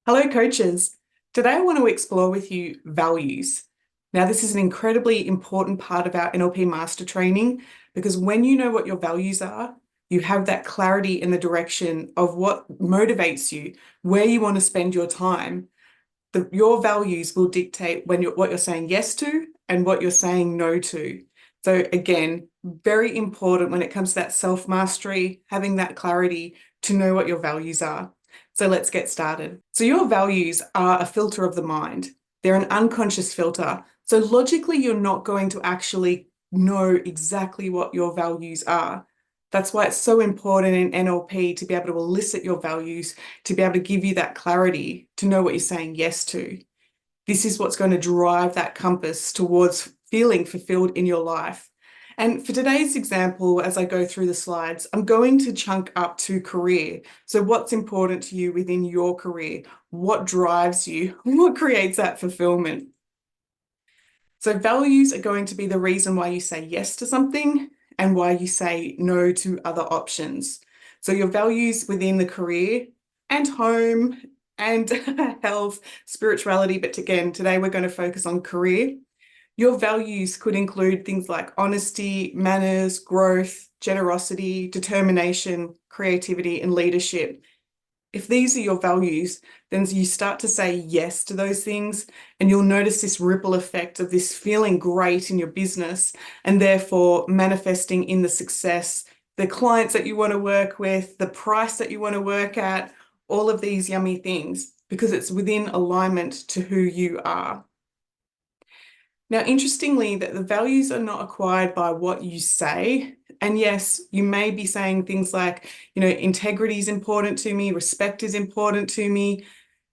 Hello, coaches. Today I want to explore with you values. Now, this is an incredibly important part of our NLP master training because when you know what your values are, you have that clarity in the direction of what motivates you, where you want to spend your time. Your values will dictate what you're saying yes to and what you're saying no to. So again, very important when it comes to that self-mastery, having that clarity to know what your values are. So let's get started. So your values are a filter of the mind. They're an unconscious filter. So logically, you're not going to actually know exactly what your values are. That's why it's so important in NLP to be able to elicit your values, to be able to give you that clarity, to know what you're saying yes to. This is what's going to drive that compass towards feeling fulfilled in your life. And for today's example, as I go through the slides, I'm going to chunk up to career. So what's important to you within your career? What drives you? What creates that fulfillment? So values are going to be the reason why you say yes to something and why you say no to other options. So your values within the career and home and health, spirituality, but again, today we're going to focus on career. Your values could include things like honesty, manners, growth, generosity, determination, creativity, and leadership. If these are your values, then you start to say yes to those things, and you'll notice this ripple effect of this feeling great in your business and therefore manifesting in the success, the clients that you want to work with, the price that you want to work at, all of these yummy things, because it's within alignment to who you are. Now, interestingly, that the values are not acquired by what you say. And yes, you may be saying things like, integrity is important to me, respect is important to me.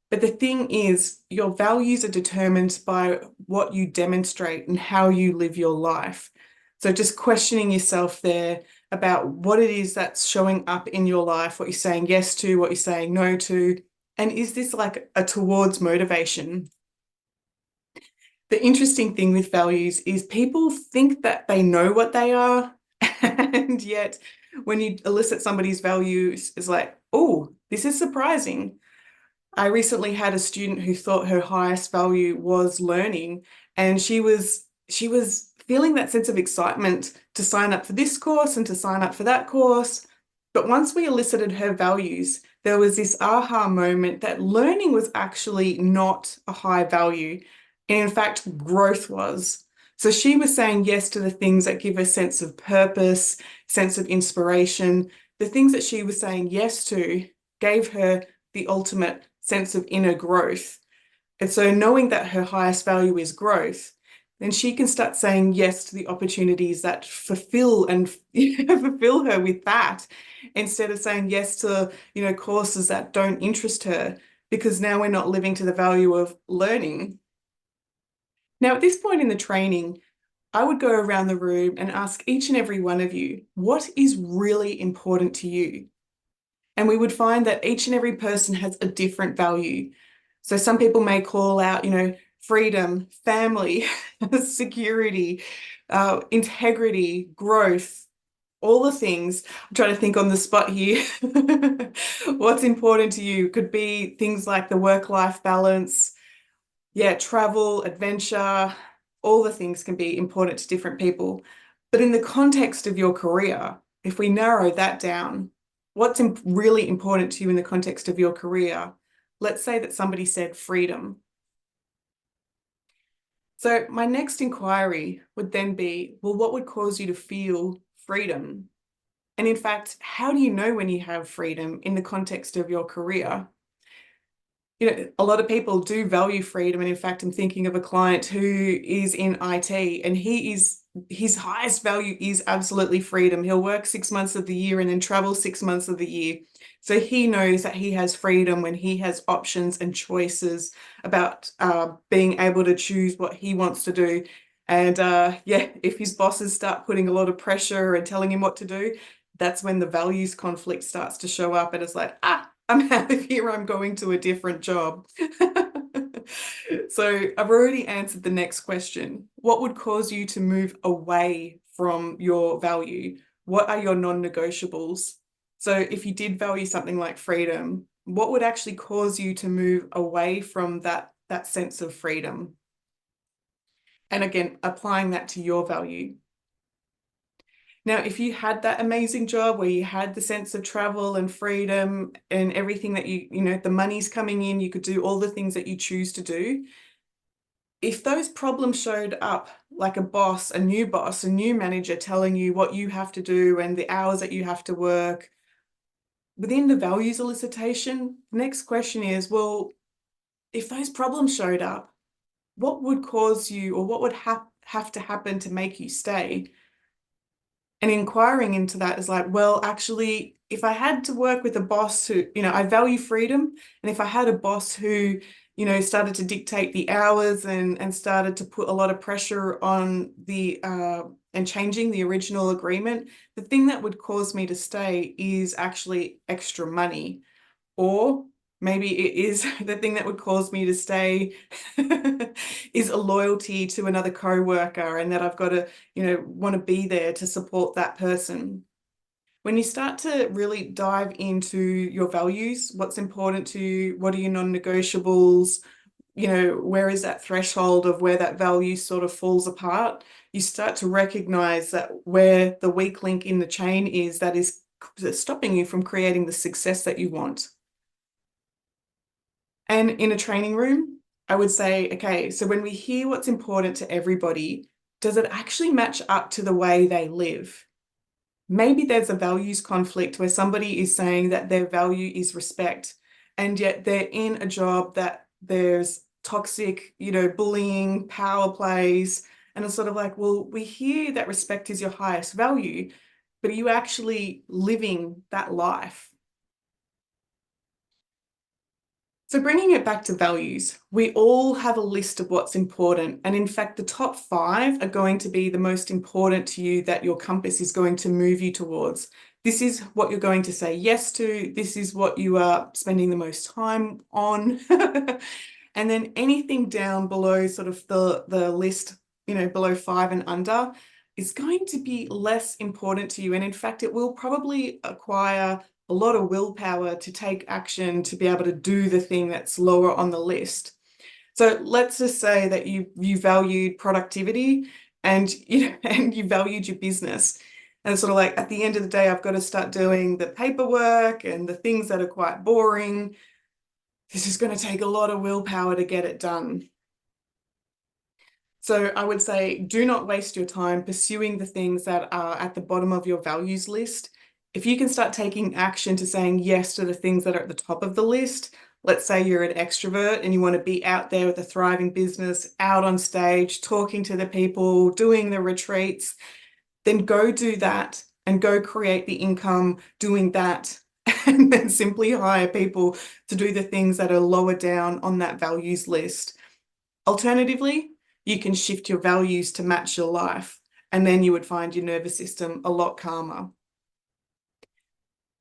But the thing is, your values are determined by what you demonstrate and how you live your life. So just questioning yourself there about what it is that's showing up in your life, what you're saying yes to, what you're saying no to. And is this like a towards motivation? The interesting thing with values is people think that they know what they are, and yet when you elicit somebody's values, it's like, oh, this is surprising. I recently had a student who thought her highest value was learning, and she was feeling that sense of excitement to sign up for this course and to sign up for that course. But once we elicited her values, there was this aha moment that learning was actually not a high value. And in fact, growth was. So she was saying yes to the things that give her sense of purpose, sense of inspiration. The things that she was saying yes to gave her the ultimate sense of inner growth. And so knowing that her highest value is growth, then she can start saying yes to the opportunities that fulfill and fulfill her with that, instead of saying yes to, courses that don't interest her, because now we're not living to the value of learning. Now, at this point in the training, I would go around the room and ask each and every one of you, what is really important to you? And we would find that each and every person has a different value. So some people may call out, freedom, family, security, integrity, growth, all the things. I'm trying to think on the spot here. What's important to you could be things like the work-life balance, travel, adventure, all the things can be important to different people. But in the context of your career, if we narrow that down, what's really important to you in the context of your career? Let's say that somebody said freedom. So my next inquiry would then be, well, what would cause you to feel freedom? And in fact, how do you know when you have freedom in the context of your career? A lot of people do value freedom. And in fact, I'm thinking of a client who is in IT, and his highest value is absolutely freedom. He'll work 6 months of the year and then travel 6 months of the year. So he knows that he has freedom when he has options and choices about being able to choose what he wants to do. And if his bosses start putting a lot of pressure and telling him what to do, that's when the values conflict starts to show up. And it's like, I'm out of here, I'm going to a different job. So I've already answered the next question. What would cause you to move away from your value? What are your non-negotiables? So if you did value something like freedom, What would actually cause you to move away from that sense of freedom? And again, applying that to your value. Now, if you had that amazing job where you had the sense of travel and freedom and everything that the money's coming in, you could do all the things that you choose to do. If those problems showed up, like a new manager telling you what you have to do and the hours that you have to work, within the values elicitation, the next question is, well, if those problems showed up, what would cause you, or what would have to happen to make you stay? And inquiring into that is like, well, actually, if I had to work with a boss who, I value freedom, and if I had a boss who, started to dictate the hours and started to put a lot of pressure on the and changing the original agreement, the thing that would cause me to stay is actually extra money. Or maybe it is the thing that would cause me to stay is a loyalty to another co-worker, and that I've got to, want to be there to support that person. When you start to really dive into your values, what's important to you, what are your non-negotiables, where is that threshold of where that value sort of falls apart, you start to recognize that where the weak link in the chain is that is stopping you from creating the success that you want. And in a training room, I would say, okay, so when we hear what's important to everybody, does it actually match up to the way they live? Maybe there's a values conflict where somebody is saying that their value is respect, and yet they're in a job that there's toxic, bullying, power plays, and it's sort of like, well, we hear that respect is your highest value, but are you actually living that life? So bringing it back to values, we all have a list of what's important. And in fact, the top 5 are going to be the most important to you that your compass is going to move you towards. This is what you're going to say yes to. This is what you are spending the most time on. And then anything down below sort of the list, below 5 and under, is going to be less important to you. And in fact, it will probably acquire a lot of willpower to take action to be able to do the thing that's lower on the list. So let's just say that you valued productivity and you valued your business. And it's sort of like, at the end of the day, I've got to start doing the paperwork and the things that are quite boring. This is going to take a lot of willpower to get it done. So I would say, do not waste your time pursuing the things that are at the bottom of your values list. If you can start taking action to saying yes to the things that are at the top of the list, let's say you're an extrovert and you want to be out there with a thriving business, out on stage, talking to the people, doing the retreats, then go do that and go create the income doing that. And then simply hire people to do the things that are lower down on that values list. Alternatively, you can shift your values to match your life, and then you would find your nervous system a lot calmer.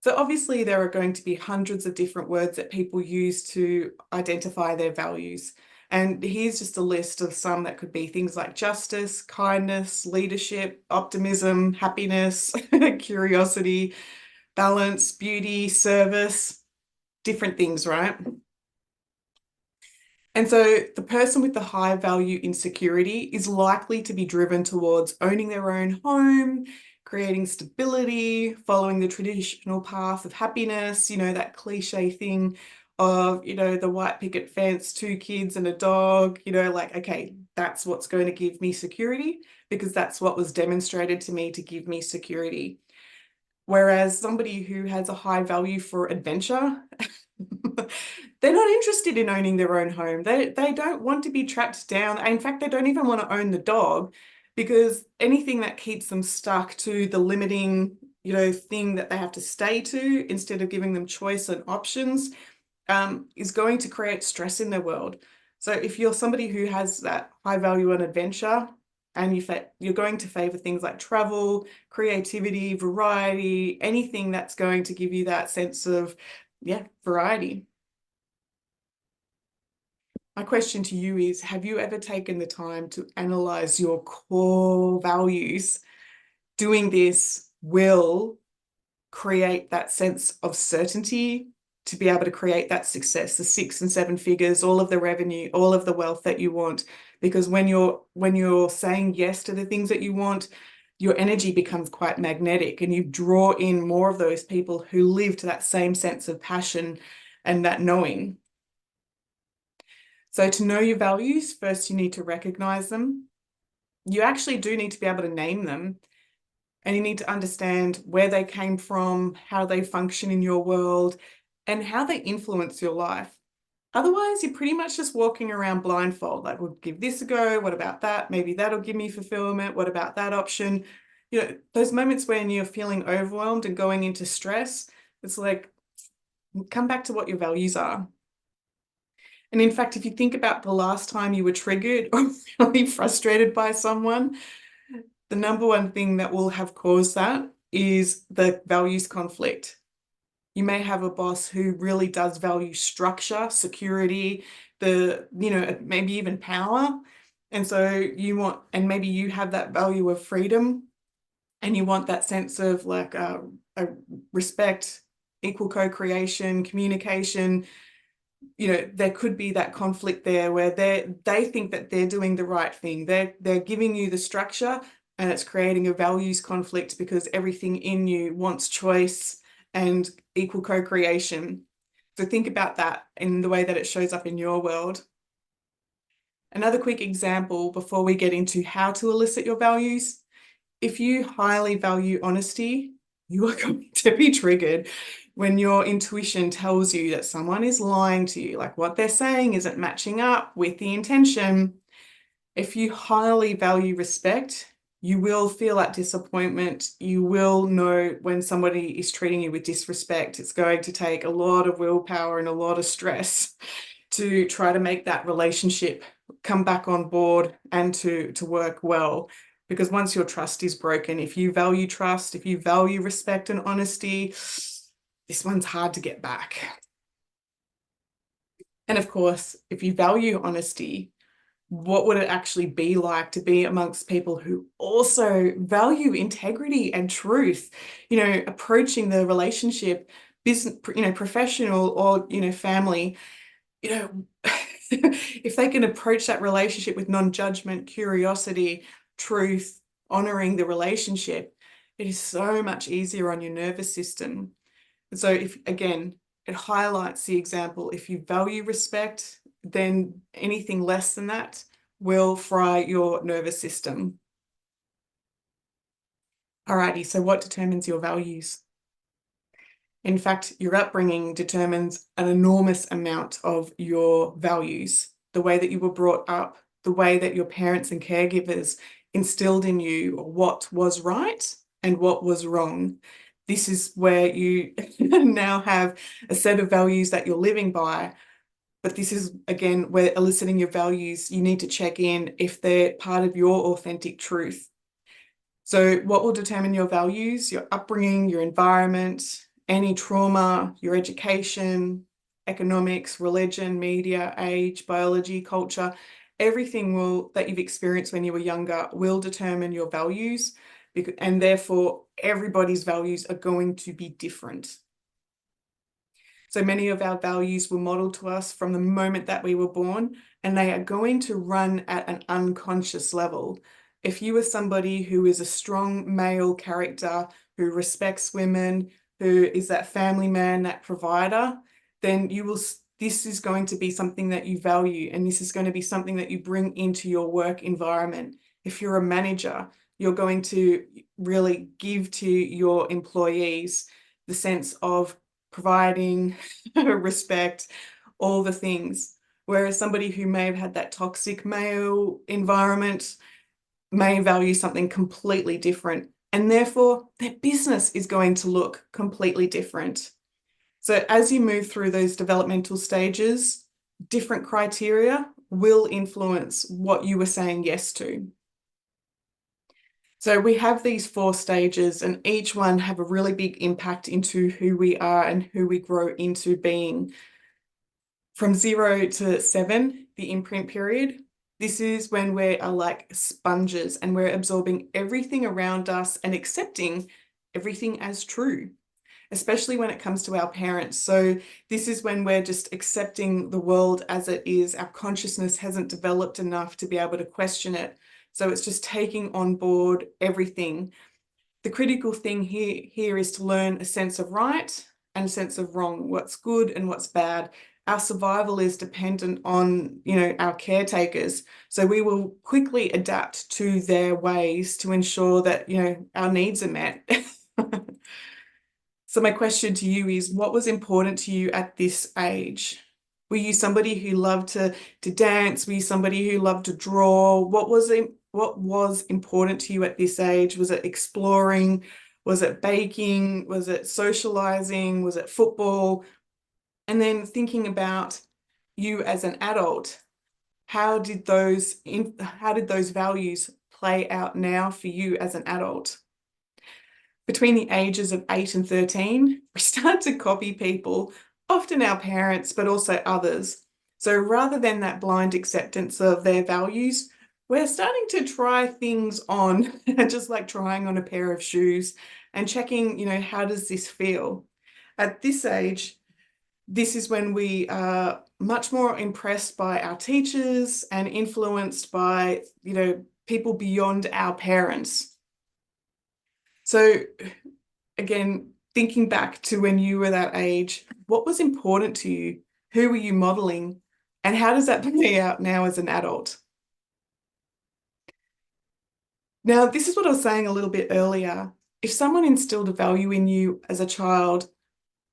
So obviously there are going to be hundreds of different words that people use to identify their values. And here's just a list of some that could be things like justice, kindness, leadership, optimism, happiness, curiosity, balance, beauty, service, different things, right? And so the person with the high value insecurity is likely to be driven towards owning their own home, creating stability, following the traditional path of happiness, that cliche thing of, the white picket fence, 2 kids and a dog, like, okay, that's what's going to give me security because that's what was demonstrated to me to give me security. Whereas somebody who has a high value for adventure, they're not interested in owning their own home. They don't want to be trapped down. In fact, they don't even want to own the dog because anything that keeps them stuck to the limiting, thing that they have to stay to instead of giving them choice and options is going to create stress in their world. So if you're somebody who has that high value on adventure, and you're going to favor things like travel, creativity, variety, anything that's going to give you that sense of, variety. My question to you is, have you ever taken the time to analyze your core values? Doing this will create that sense of certainty to be able to create that success, the 6 and 7 figures, all of the revenue, all of the wealth that you want. Because when you're saying yes to the things that you want, your energy becomes quite magnetic, and you draw in more of those people who live to that same sense of passion and that knowing. So to know your values, first you need to recognize them. You actually do need to be able to name them, and you need to understand where they came from, how they function in your world, and how they influence your life. Otherwise, you're pretty much just walking around blindfold, like, we'll give this a go. What about that? Maybe that'll give me fulfillment. What about that option? You know, those moments when you're feeling overwhelmed and going into stress, it's like, come back to what your values are. And in fact, if you think about the last time you were triggered or really frustrated by someone, the number one thing that will have caused that is the values conflict. You may have a boss who really does value structure, security, maybe even power. And so and maybe you have that value of freedom, and you want that sense of like a respect, equal co-creation, communication. There could be that conflict there where they think that they're doing the right thing. They're giving you the structure, and it's creating a values conflict because everything in you wants choice and equal co-creation. So think about that in the way that it shows up in your world. Another quick example before we get into how to elicit your values. If you highly value honesty, you are going to be triggered when your intuition tells you that someone is lying to you, like what they're saying isn't matching up with the intention. If you highly value respect, you will feel that disappointment. You will know when somebody is treating you with disrespect. It's going to take a lot of willpower and a lot of stress to try to make that relationship come back on board and to work well. Because once your trust is broken, if you value trust, if you value respect and honesty, this one's hard to get back. And of course, if you value honesty, what would it actually be like to be amongst people who also value integrity and truth? Approaching the relationship, business, professional or, family, if they can approach that relationship with non-judgment, curiosity, truth, honoring the relationship, it is so much easier on your nervous system. And so it highlights the example. If you value respect, then anything less than that will fry your nervous system. Alrighty, so what determines your values? In fact, your upbringing determines an enormous amount of your values. The way that you were brought up, the way that your parents and caregivers instilled in you what was right and what was wrong. This is where you now have a set of values that you're living by. But this is, again, where eliciting your values, you need to check in if they're part of your authentic truth. So what will determine your values? Your upbringing, your environment, any trauma, your education, economics, religion, media, age, biology, culture, everything that you've experienced when you were younger will determine your values, and therefore everybody's values are going to be different. So many of our values were modeled to us from the moment that we were born, and they are going to run at an unconscious level. If you are somebody who is a strong male character, who respects women, who is that family man, that provider, then this is going to be something that you value, and this is going to be something that you bring into your work environment. If you're a manager, you're going to really give to your employees the sense of providing respect, all the things. Whereas somebody who may have had that toxic male environment may value something completely different, and therefore their business is going to look completely different. So as you move through those developmental stages, different criteria will influence what you were saying yes to. So we have these 4 stages, and each one have a really big impact into who we are and who we grow into being. From 0 to 7, the imprint period, this is when we are like sponges and we're absorbing everything around us and accepting everything as true. especially when it comes to our parents. So this is when we're just accepting the world as it is. Our consciousness hasn't developed enough to be able to question it. So it's just taking on board everything. The critical thing here is to learn a sense of right and a sense of wrong, what's good and what's bad. Our survival is dependent on, our caretakers. So we will quickly adapt to their ways to ensure that, our needs are met. So my question to you is, what was important to you at this age? Were you somebody who loved to dance? Were you somebody who loved to draw? What was important to you at this age? Was it exploring? Was it baking? Was it socializing? Was it football? And then thinking about you as an adult, how did those values play out now for you as an adult? Between the ages of 8 and 13, we start to copy people, often our parents, but also others. So rather than that blind acceptance of their values, we're starting to try things on, just like trying on a pair of shoes and checking, how does this feel? At this age, this is when we are much more impressed by our teachers and influenced by, people beyond our parents. So again, thinking back to when you were that age, what was important to you? Who were you modeling? And how does that play out now as an adult? Now, this is what I was saying a little bit earlier. If someone instilled a value in you as a child,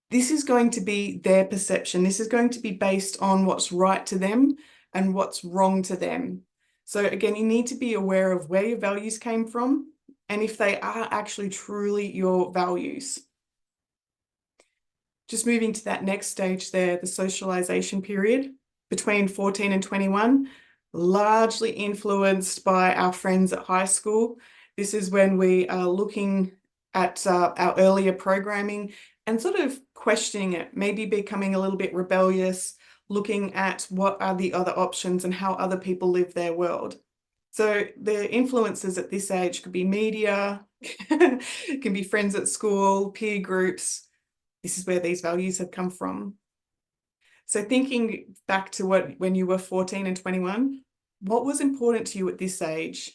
this is going to be their perception. This is going to be based on what's right to them and what's wrong to them. So again, you need to be aware of where your values came from and if they are actually truly your values. Just moving to that next stage there, the socialization period between 14 and 21, largely influenced by our friends at high school. This is when we are looking at our earlier programming and sort of questioning it, maybe becoming a little bit rebellious, looking at what are the other options and how other people live their world. So the influences at this age could be media, it can be friends at school, peer groups. This is where these values have come from. So thinking back to when you were 14 and 21, what was important to you at this age?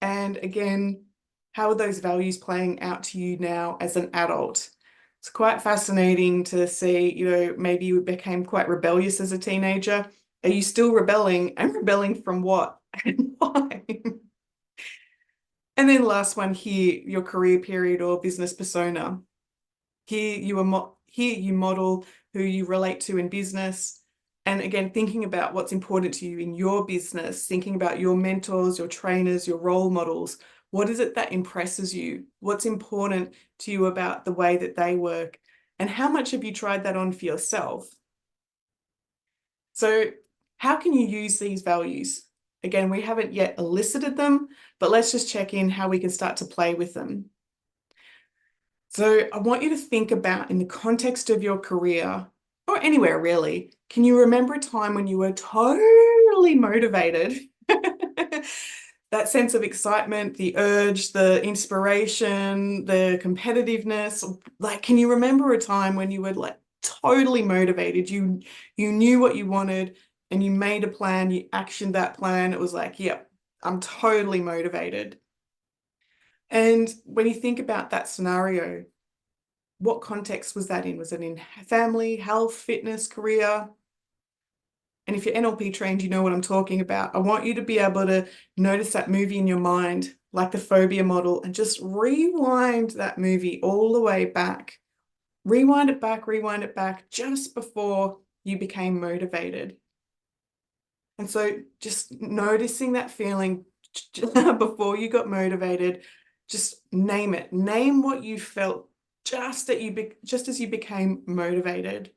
And again, how are those values playing out to you now as an adult? It's quite fascinating to see, maybe you became quite rebellious as a teenager. Are you still rebelling, and rebelling from what and why? And then last one here, your career period or business persona. Here you model who you relate to in business. And again, thinking about what's important to you in your business, thinking about your mentors, your trainers, your role models. What is it that impresses you? What's important to you about the way that they work? And how much have you tried that on for yourself? So how can you use these values? Again, we haven't yet elicited them, but let's just check in how we can start to play with them. So I want you to think about, in the context of your career, or anywhere really, can you remember a time when you were totally motivated? That sense of excitement, the urge, the inspiration, the competitiveness. Like, can you remember a time when you were like totally motivated? You knew what you wanted and you made a plan, you actioned that plan. It was like, yep, I'm totally motivated. And when you think about that scenario, what context was that in? Was it in family, health, fitness, career? And if you're NLP trained, you know what I'm talking about. I want you to be able to notice that movie in your mind, like the phobia model, and just rewind that movie all the way back. Rewind it back just before you became motivated. And so just noticing that feeling before you got motivated, just name it. Name what you felt just as you became motivated.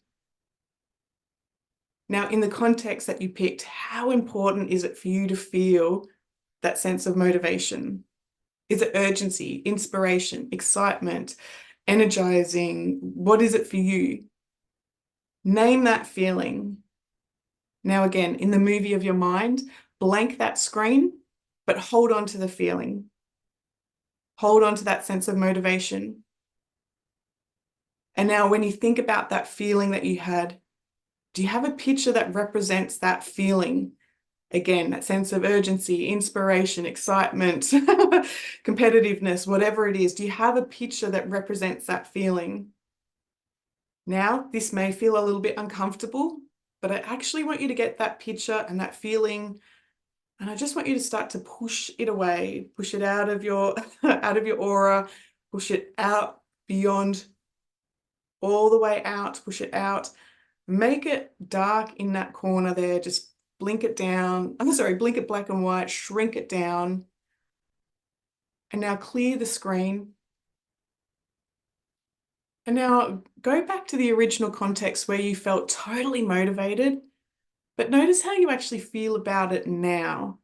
Now, in the context that you picked, how important is it for you to feel that sense of motivation? Is it urgency, inspiration, excitement, energizing? What is it for you? Name that feeling. Now, again, in the movie of your mind, blank that screen, but hold on to the feeling. Hold on to that sense of motivation. And now when you think about that feeling that you had, do you have a picture that represents that feeling? Again, that sense of urgency, inspiration, excitement, competitiveness, whatever it is. Do you have a picture that represents that feeling? Now, this may feel a little bit uncomfortable, but I actually want you to get that picture and that feeling, and I just want you to start to push it away, push it out of your out of your aura, push it out beyond, all the way out, push it out. Make it dark in that corner there. Just blink it down. I'm sorry, blink it black and white, shrink it down. And now clear the screen. And now go back to the original context where you felt totally motivated, but notice how you actually feel about it now.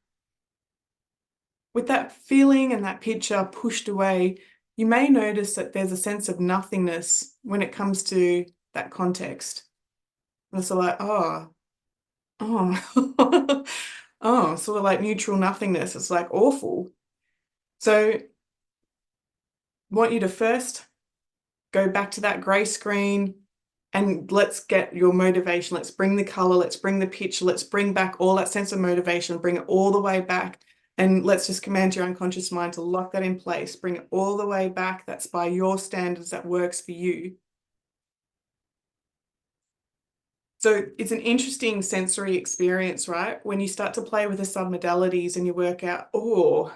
With that feeling and that picture pushed away, you may notice that there's a sense of nothingness when it comes to that context. And it's like, oh, oh, sort of like neutral nothingness. It's like awful. So want you to first go back to that gray screen and let's get your motivation. Let's bring the color, let's bring the picture, let's bring back all that sense of motivation, bring it all the way back. And let's just command your unconscious mind to lock that in place, bring it all the way back. That's by your standards, that works for you. So it's an interesting sensory experience, right? When you start to play with the submodalities and you work out, oh,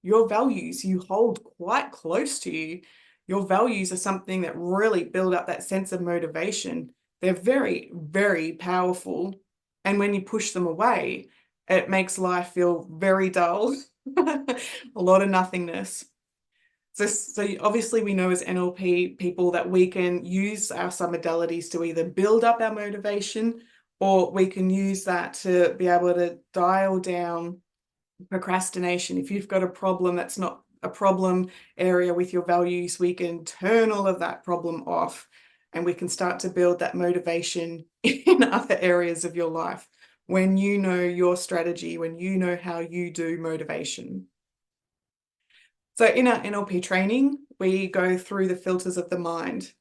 your values you hold quite close to you. Your values are something that really build up that sense of motivation. They're very, very powerful. And when you push them away, it makes life feel very dull, a lot of nothingness. So obviously we know as NLP people that we can use our submodalities to either build up our motivation, or we can use that to be able to dial down procrastination. If you've got a problem that's not a problem area with your values, we can turn all of that problem off and we can start to build that motivation in other areas of your life when you know your strategy, when you know how you do motivation. So in our NLP training, we go through the filters of the mind.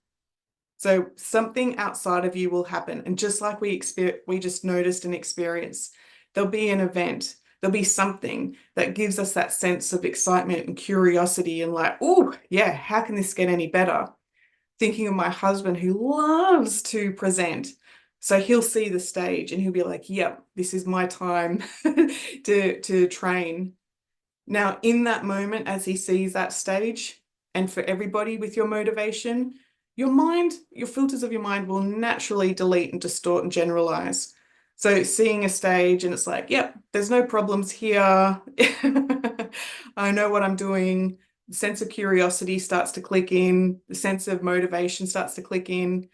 So something outside of you will happen. And just like we just noticed and experienced, there'll be an event, there'll be something that gives us that sense of excitement and curiosity and like, oh, yeah, how can this get any better? Thinking of my husband who loves to present. So he'll see the stage and he'll be like, yep, this is my time to train. Now, in that moment, as he sees that stage, and for everybody with your motivation, your mind, your filters of your mind will naturally delete and distort and generalize. So seeing a stage and it's like, yep, there's no problems here. I know what I'm doing. The sense of curiosity starts to click in. The sense of motivation starts to click in.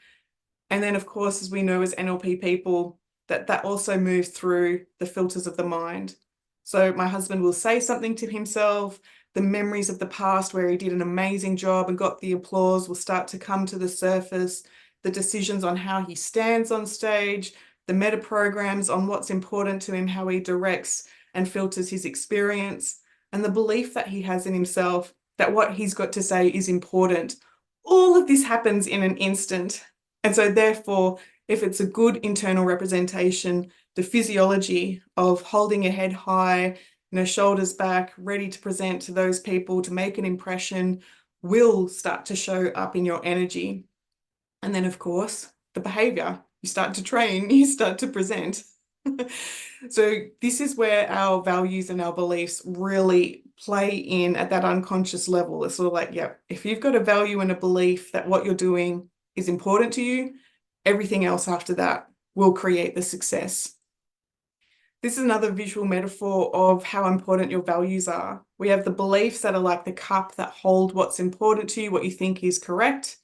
And then, of course, as we know as NLP people, that also moves through the filters of the mind. So my husband will say something to himself, the memories of the past where he did an amazing job and got the applause will start to come to the surface, the decisions on how he stands on stage, the meta programs on what's important to him, how he directs and filters his experience, and the belief that he has in himself that what he's got to say is important. All of this happens in an instant. And so therefore, if it's a good internal representation, the physiology of holding your head high, shoulders back, ready to present to those people, to make an impression, will start to show up in your energy. And then, of course, the behavior. You start to train, you start to present. So this is where our values and our beliefs really play in at that unconscious level. It's sort of like, yeah, if you've got a value and a belief that what you're doing is important to you, everything else after that will create the success. This is another visual metaphor of how important your values are. We have the beliefs that are like the cup that hold what's important to you, what you think is correct.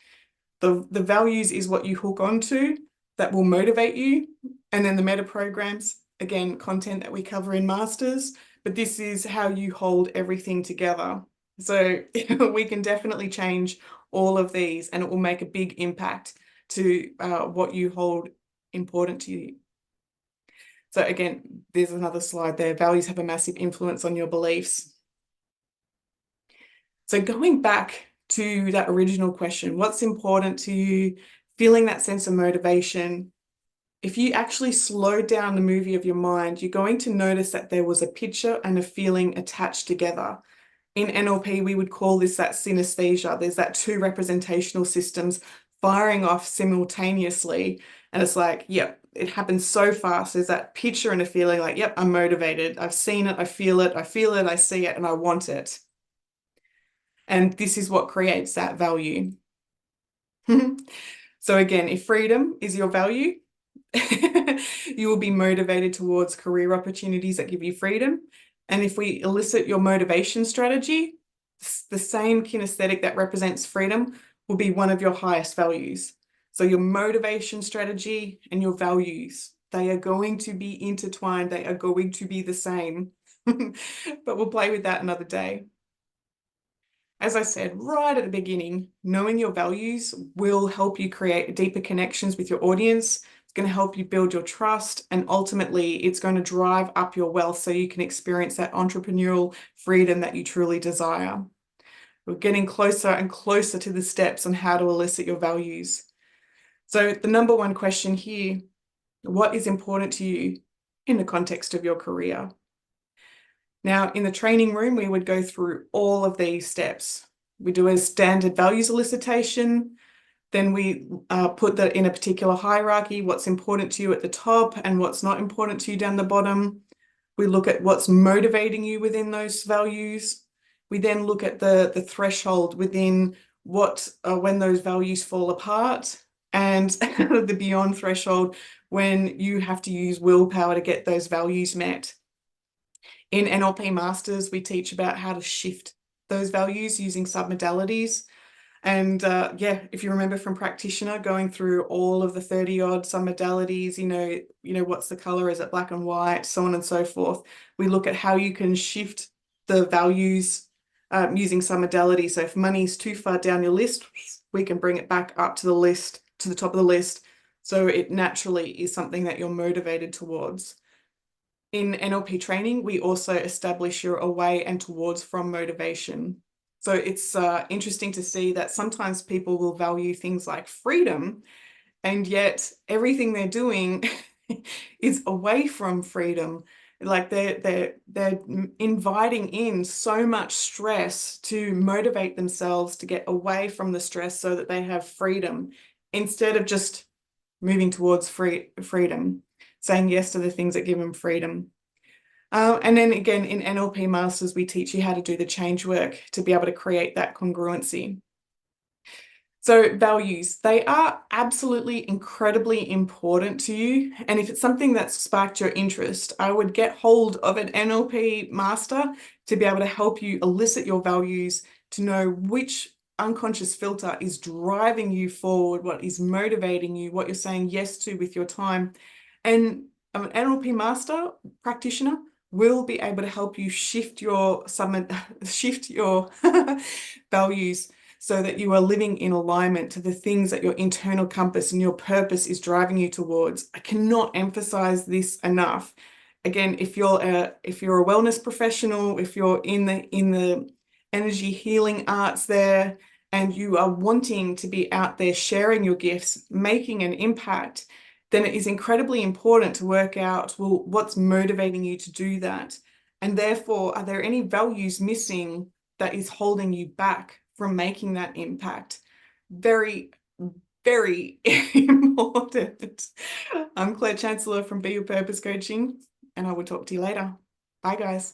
The values is what you hook onto that will motivate you. And then the meta programs, again, content that we cover in Masters, but this is how you hold everything together. So we can definitely change all of these and it will make a big impact to what you hold important to you. So again, there's another slide there. Values have a massive influence on your beliefs. So going back to that original question, what's important to you, feeling that sense of motivation. If you actually slow down the movie of your mind, you're going to notice that there was a picture and a feeling attached together. In NLP, we would call this that synesthesia. There's that two representational systems firing off simultaneously. And it's like, yep, it happens so fast. There's that picture and a feeling like, yep, I'm motivated. I've seen it. I feel it. I feel it. I see it and I want it. And this is what creates that value. So again, if freedom is your value, you will be motivated towards career opportunities that give you freedom. And if we elicit your motivation strategy, the same kinesthetic that represents freedom will be one of your highest values. So your motivation strategy and your values, they are going to be intertwined. They are going to be the same. But we'll play with that another day. As I said right at the beginning, knowing your values will help you create deeper connections with your audience. It's going to help you build your trust, and ultimately it's going to drive up your wealth so you can experience that entrepreneurial freedom that you truly desire. We're getting closer and closer to the steps on how to elicit your values. So the number one question here, what is important to you in the context of your career? Now, in the training room, we would go through all of these steps. We do a standard values elicitation, then we put that in a particular hierarchy, what's important to you at the top and what's not important to you down the bottom. We look at what's motivating you within those values. We then look at the threshold within when those values fall apart, and the beyond threshold when you have to use willpower to get those values met. In NLP Masters, we teach about how to shift those values using submodalities. And yeah, if you remember from practitioner, going through all of the 30-odd submodalities, you know, what's the color? Is it black and white? So on and so forth. We look at how you can shift the values using submodalities. So if money's too far down your list, we can bring it back up to the list, to the top of the list. So it naturally is something that you're motivated towards. In NLP training, we also establish your away and towards from motivation. So it's interesting to see that sometimes people will value things like freedom, and yet everything they're doing is away from freedom. Like they're inviting in so much stress to motivate themselves to get away from the stress so that they have freedom, instead of just moving towards freedom, saying yes to the things that give them freedom. And then again, in NLP Masters, we teach you how to do the change work to be able to create that congruency. So values, they are absolutely incredibly important to you. And if it's something that's sparked your interest, I would get hold of an NLP master to be able to help you elicit your values, to know which unconscious filter is driving you forward, what is motivating you, what you're saying yes to with your time. And an NLP master practitioner will be able to help you shift your values so that you are living in alignment to the things that your internal compass and your purpose is driving you towards. I cannot emphasize this enough. Again, if you're a wellness professional, if you're in the energy healing arts there, and you are wanting to be out there sharing your gifts, making an impact, then it is incredibly important to work out, well, what's motivating you to do that? And therefore, are there any values missing that is holding you back from making that impact? Very, very important. I'm Claire Chancellor from Be Your Purpose Coaching, and I will talk to you later. Bye, guys.